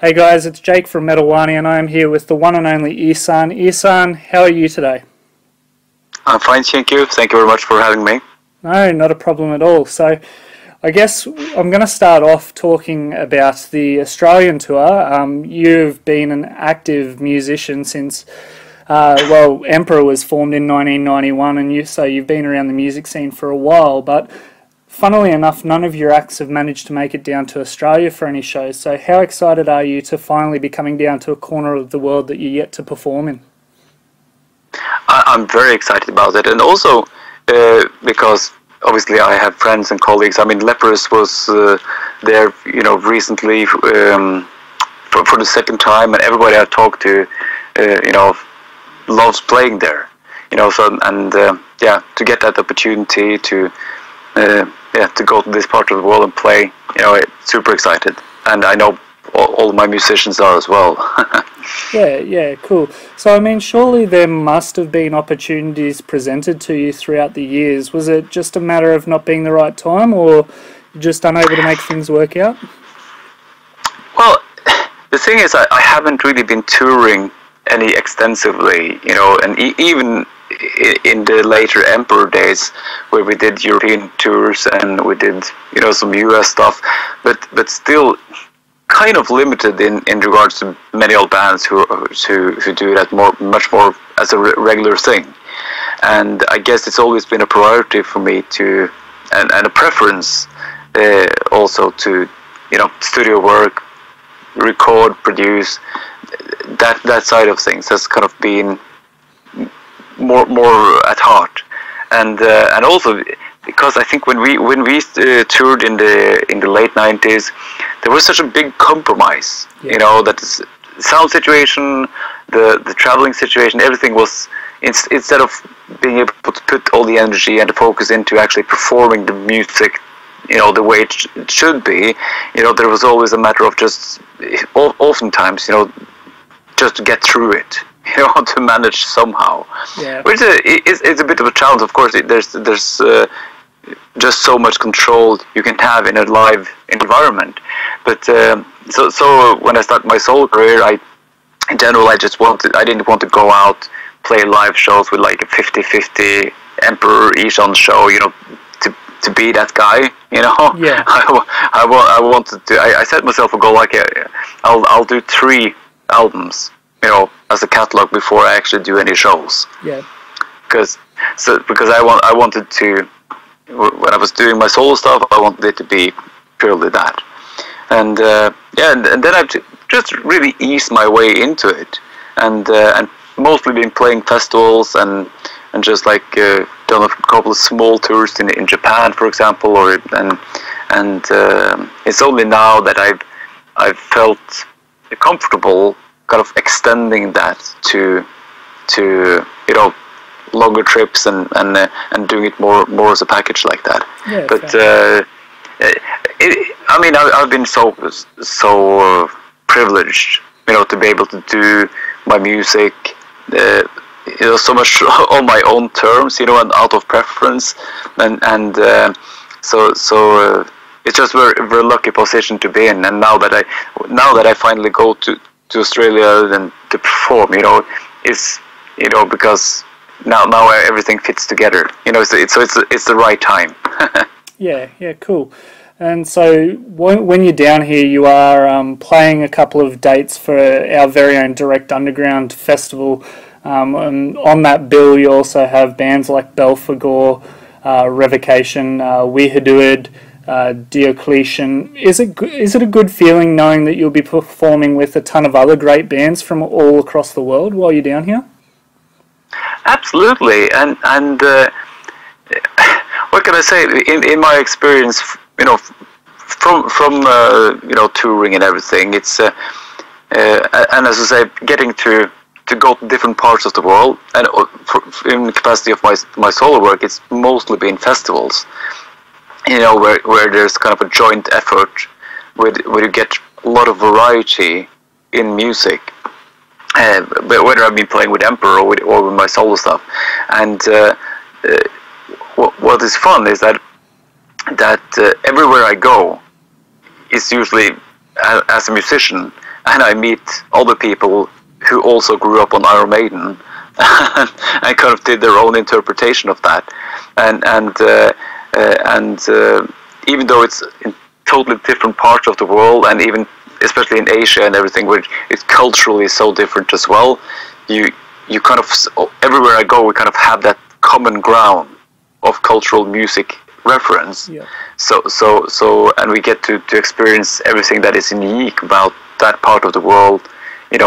Hey guys, it's Jake from Metal Wani and I am here with the one and only Ihsahn. Ihsahn, how are you today? I'm fine, thank you. Thank you very much for having me. No, not a problem at all. So I guess I'm going to start off talking about the Australian tour. You've been an active musician since, Emperor was formed in 1991 and you've been around the music scene for a while, but funnily enough, none of your acts have managed to make it down to Australia for any shows. So how excited are you to finally be coming down to a corner of the world that you're yet to perform in? I'm very excited about it, and also because obviously I have friends and colleagues. I mean, Leprous was there, recently for the second time, and everybody I talked to, loves playing there. To get that opportunity to go to this part of the world and play, super excited, and I know all my musicians are as well. Yeah, cool. So, I mean, surely there must have been opportunities presented to you throughout the years. Was it just a matter of not being the right time, or just unable to make things work out? Well, the thing is, I haven't really been touring any extensively, and even in the later Emperor days, where we did European tours and we did, some US stuff, but still kind of limited in regards to many old bands who do that much more as a regular thing. And I guess it's always been a priority for me to, and a preference also to, studio work, record, produce, that side of things has kind of been more at heart. And also because I think when we toured in the late 90s, there was such a big compromise. Yeah. That the sound situation, the traveling situation, everything was, instead of being able to put all the energy and the focus into actually performing the music, the way it should be, there was always a matter of just, oftentimes, just to get through it. To manage somehow, yeah. Which is a bit of a challenge. Of course, there's just so much control you can have in a live environment. But so when I started my solo career, in general, I didn't want to go out, play live shows with like a 50-50 Emperor Ihsahn show, to be that guy, Yeah. I wanted to. I set myself a goal like I'll do 3 albums, as a catalog before I actually do any shows. Yeah. Because I wanted to, when I was doing my solo stuff, I wanted it to be purely that. And and then I've just really eased my way into it, and mostly been playing festivals and just like done a couple of small tours in Japan, for example, and it's only now that I've felt comfortable kind of extending that to longer trips and doing it more as a package like that. Yeah, but I've been so privileged, to be able to do my music, so much on my own terms, and out of preference, and so it's just very lucky position to be in. And now that I finally go to Australia and to perform, is because now everything fits together. It's the right time. Yeah, cool. And so when you're down here, you are playing a couple of dates for our very own Direct Underground festival. And on that bill, you also have bands like Belphegor, Revocation, Wiegedood, Diocletian. Is it a good feeling knowing that you'll be performing with a ton of other great bands from all across the world while you're down here? Absolutely, and what can I say? In my experience, from touring and everything, it's and as I say, getting to go to different parts of the world, and in the capacity of my solo work, it's mostly been festivals. Where there's kind of a joint effort, where you get a lot of variety in music, but whether I've been playing with Emperor or with my solo stuff. And what is fun is that everywhere I go is usually, as a musician, and I meet other people who also grew up on Iron Maiden, and kind of did their own interpretation of that, and even though it's in totally different parts of the world, and even especially in Asia and everything, where it's culturally so different as well, you kind of, everywhere I go, we kind of have that common ground of cultural music reference. Yeah. So and we get to experience everything that is unique about that part of the world, in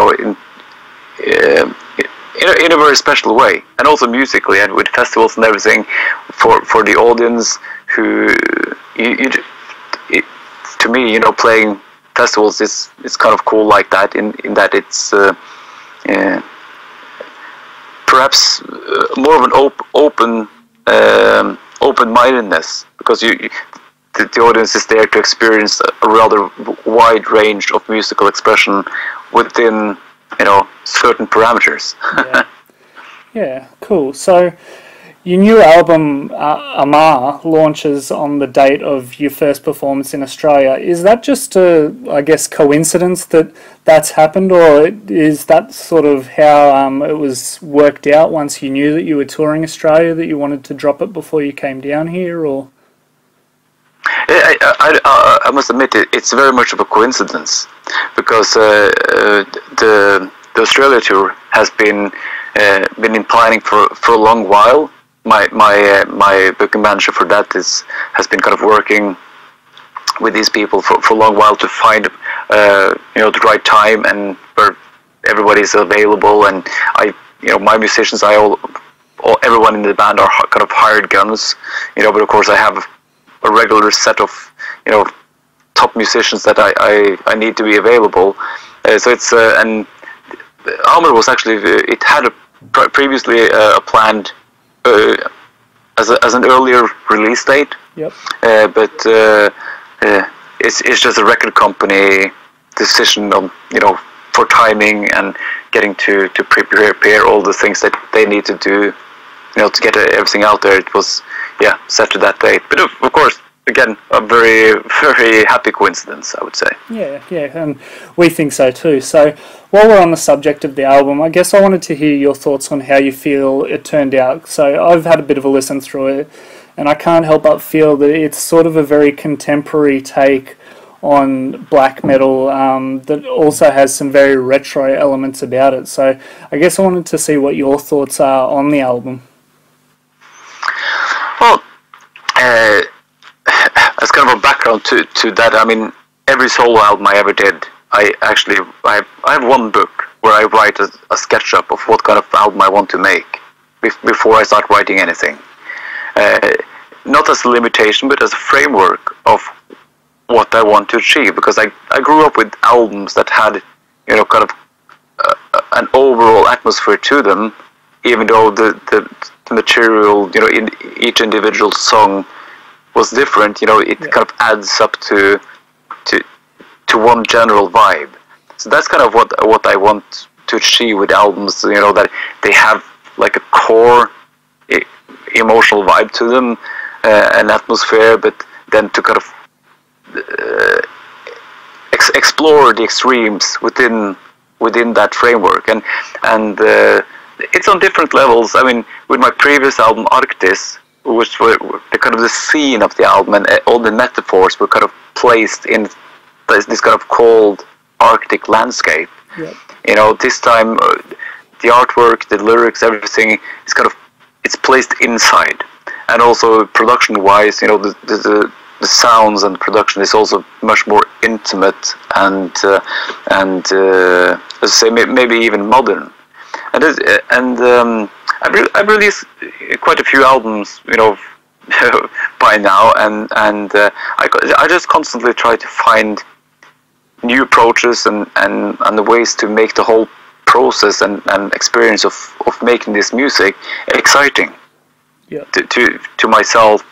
a very special way, and also musically, and with festivals and everything, for the audience who, to me, playing festivals is kind of cool like that, in that it's perhaps more of an open-mindedness, because the audience is there to experience a rather wide range of musical expression within certain parameters. Yeah, cool. So your new album Amar launches on the date of your first performance in Australia. Is that just a, I guess, coincidence that that's happened, or is that sort of how it was worked out once you knew that you were touring Australia, that you wanted to drop it before you came down here, or? I must admit, it's very much of a coincidence, because the Australia tour has been in planning for a long while. My booking manager for that has been kind of working with these people for a long while to find the right time and where everybody's available. And my musicians, everyone in the band are kind of hired guns, but of course I have a regular set of top musicians that I need to be available. So it's and Amar was actually, it had previously a planned as an earlier release date. Yep. But it's just a record company decision on for timing and getting to prepare all the things that they need to do to get everything out there. It was set to that date. But of course, again, a very, very happy coincidence, I would say. Yeah, and we think so too. So while we're on the subject of the album, I guess I wanted to hear your thoughts on how you feel it turned out. So I've had a bit of a listen through it, and I can't help but feel that it's sort of a very contemporary take on black metal that also has some very retro elements about it. So I guess I wanted to see what your thoughts are on the album. Well, as kind of a background to that, I mean, every solo album I ever did, I have one book where I write a SketchUp of what kind of album I want to make before I start writing anything. Not as a limitation, but as a framework of what I want to achieve. Because I grew up with albums that had kind of an overall atmosphere to them, even though the material in each individual song was different. It kind of adds up to one general vibe. So that's kind of what I want to achieve with albums. That they have like a core emotional vibe to them, an atmosphere, but then to kind of explore the extremes within that framework, and it's on different levels. I mean, with my previous album Arctis, which were the kind of the scene of the album, and all the metaphors were kind of placed in this kind of cold Arctic landscape. Yep. This time the artwork, the lyrics, everything is it's placed inside, and also production-wise, the sounds and production is also much more intimate and as I say, maybe even modern. And I've released quite a few albums, by now, and I just constantly try to find new approaches and the ways to make the whole process and experience of making this music exciting. Yeah. To myself,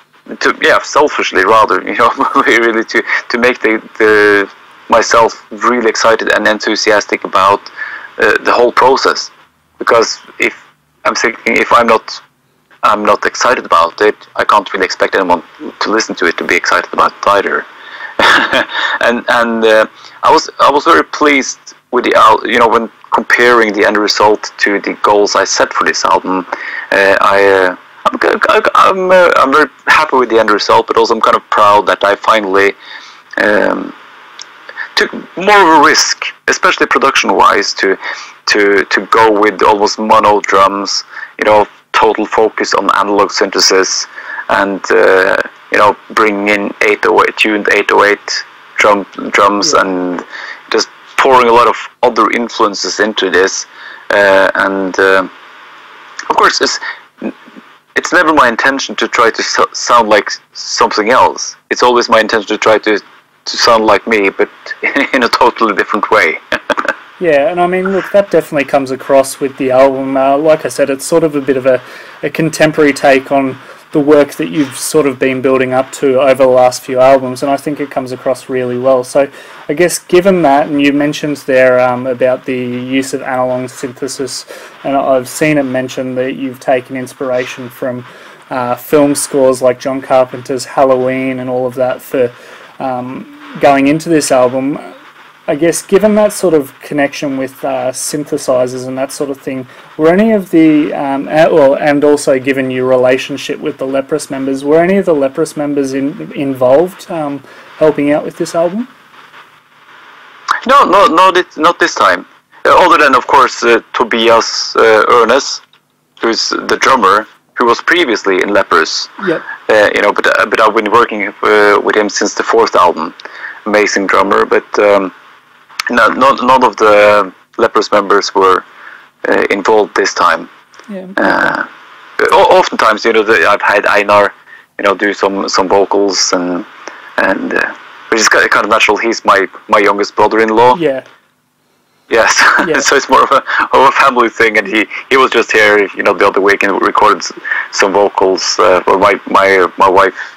selfishly rather, really to make the myself really excited and enthusiastic about the whole process. Because if I'm thinking, if I'm not excited about it, I can't really expect anyone to listen to it to be excited about it either. and I was very pleased with when comparing the end result to the goals I set for this album, I'm very happy with the end result, but also I'm kind of proud that I finally took more of a risk, especially production-wise, to go with almost mono drums, total focus on analog synthesis, and bringing in tuned 808 drums, and just pouring a lot of other influences into this, and of course it's never my intention to try to sound like something else. It's always my intention to try to sound like me, but in a totally different way. Yeah, and I mean, look, that definitely comes across with the album. Like I said, it's sort of a bit of a contemporary take on the work that you've sort of been building up to over the last few albums, and I think it comes across really well. So I guess given that, and you mentioned there about the use of analog synthesis, and I've seen it mentioned that you've taken inspiration from film scores like John Carpenter's Halloween and all of that for going into this album. I guess given that sort of connection with synthesizers and that sort of thing, were any of the, and also given your relationship with the Leprous members, were any of the Leprous members involved helping out with this album? No, not this time. Other than, of course, Tobias Ernest, who's the drummer, who was previously in Lepers. Yep. But I've been working with him since the fourth album. Amazing drummer, but none of the Lepers members were involved this time. Yeah. Oftentimes, I've had Einar, do some vocals, and which is kind of natural. He's my youngest brother-in-law. Yeah. Yes, yeah. So it's more of a family thing, and he was just here, the other week and recorded some vocals. Or my wife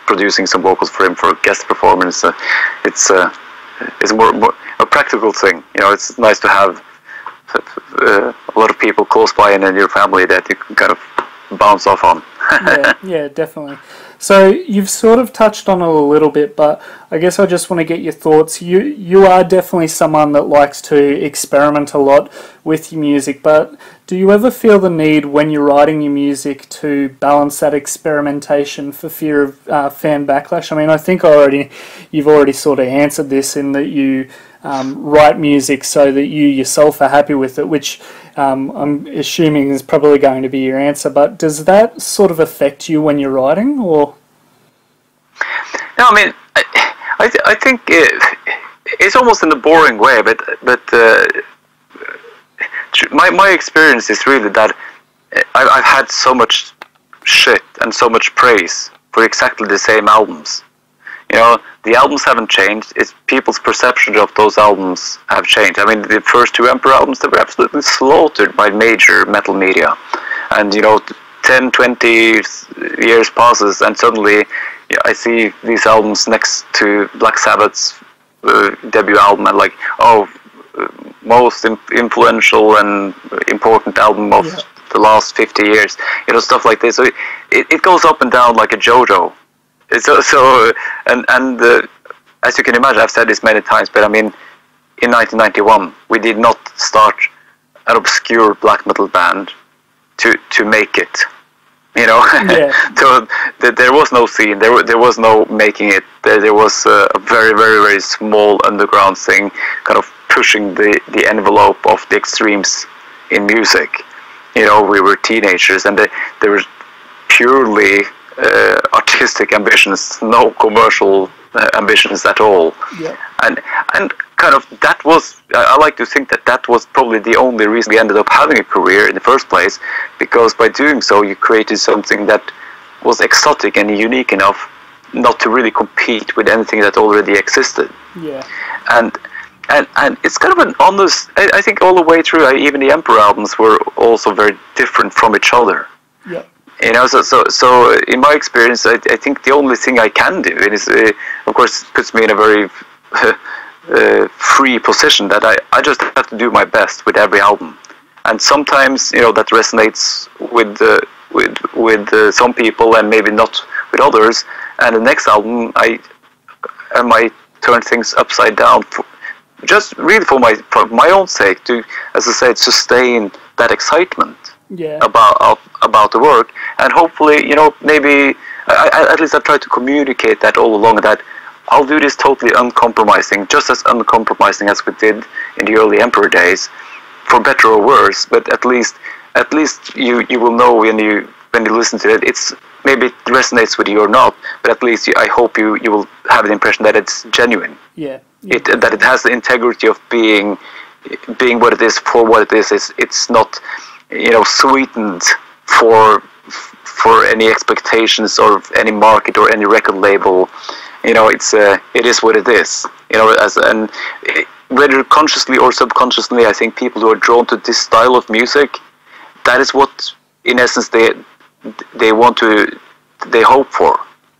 producing some vocals for him for a guest performance. It's more a practical thing. It's nice to have a lot of people close by and in your family that you can kind of bounce off on. Yeah, definitely. So you've sort of touched on it a little bit, but I guess I just want to get your thoughts. You are definitely someone that likes to experiment a lot with your music, but do you ever feel the need when you're writing your music to balance that experimentation for fear of fan backlash? I mean, I think you've already sort of answered this in that you write music so that you yourself are happy with it, which I'm assuming is probably going to be your answer, but does that sort of affect you when you're writing, or? No, I mean, I think it's almost in a boring way, but my experience is really that I've had so much shit and so much praise for exactly the same albums. The albums haven't changed. It's people's perception of those albums have changed. I mean, the first two Emperor albums, they were absolutely slaughtered by major metal media. And, 10, 20 years passes, and suddenly I see these albums next to Black Sabbath's debut album, and most influential and important album of the last 50 years. Stuff like this. So it goes up and down like a JoJo. As you can imagine, I've said this many times, but I mean, in 1991, we did not start an obscure black metal band to make it. So there was no scene, there was no making it. There was a very, very, very small underground thing, kind of pushing the envelope of the extremes in music. We were teenagers, and there was purely artistic ambitions, no commercial ambitions at all. Yeah. And kind of that was, I like to think that was probably the only reason we ended up having a career in the first place, because by doing so you created something that was exotic and unique enough not to really compete with anything that already existed. Yeah. And it's kind of an honest, I think all the way through, even the Emperor albums were also very different from each other. Yeah. So in my experience, I think the only thing I can do is, of course, puts me in a very free position that I just have to do my best with every album, and sometimes that resonates with some people and maybe not with others. And the next album, I might turn things upside down just really for my own sake, to, as I said, sustain that excitement about the work, and hopefully, maybe at least I try to communicate that all along, that I'll do this totally uncompromising, just as uncompromising as we did in the early Emperor days, for better or worse. But at least you will know when you listen to it. It's maybe it resonates with you or not, but at least I hope you will have the impression that it's genuine. Yeah. That it has the integrity of being what it is, for what it is. It's not, sweetened for any expectations or any market or any record label. It is what it is. And whether consciously or subconsciously, I think people who are drawn to this style of music, that is what, in essence, they hope for.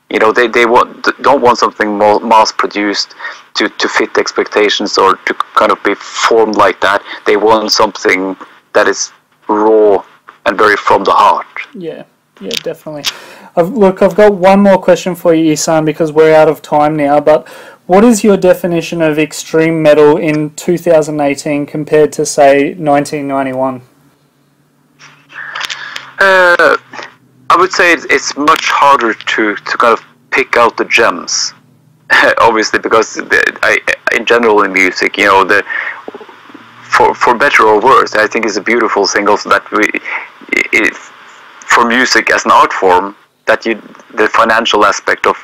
Don't want something more mass-produced to fit expectations or to kind of be formed like that. They want something that is raw and very from the heart. Yeah, definitely. I've got one more question for you, Ihsahn, because we're out of time now, but what is your definition of extreme metal in 2018 compared to, say, 1991? I would say it's much harder to kind of pick out the gems, obviously, because in general in music, for better or worse, I think it's a beautiful thing also that for music as an art form, that the financial aspect of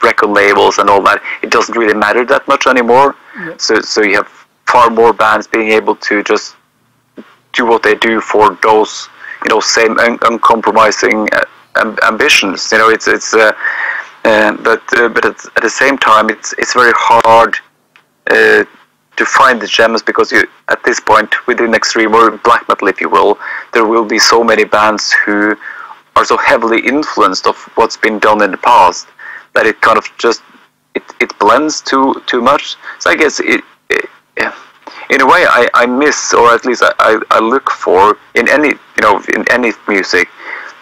record labels and all that, it doesn't really matter that much anymore. Yep. So you have far more bands being able to just do what they do for those same uncompromising ambitions. But at the same time, it's very hard to find the gems, because at this point within extreme or black metal, if you will, there will be so many bands who are so heavily influenced of what's been done in the past that it kind of just it blends too much. So I guess in a way I miss, or at least I look for in any music,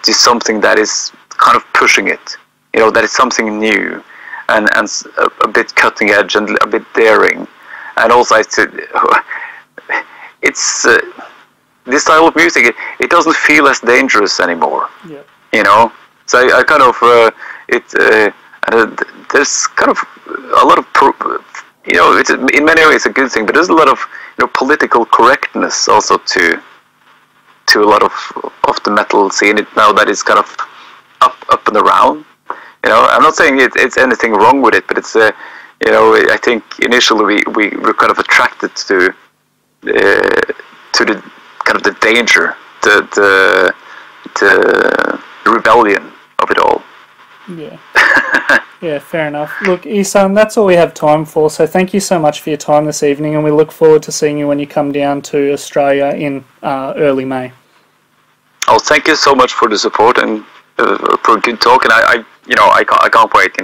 just something that is kind of pushing it, that is something new and a bit cutting edge and a bit daring. And also it's this style of music, it doesn't feel as dangerous anymore. Yeah. So I kind of there's kind of a lot of it's in many ways a good thing, but there's a lot of political correctness also to a lot of the metal scene now that is kind of up and around. I'm not saying it's anything wrong with it, but it's I think initially we were kind of attracted to the kind of the danger, the rebellion of it all. Yeah. Yeah, fair enough. Look, Ihsahn, that's all we have time for, so thank you so much for your time this evening, and we look forward to seeing you when you come down to Australia in early May. Oh, thank you so much for the support and for a good talk, and I can't wait.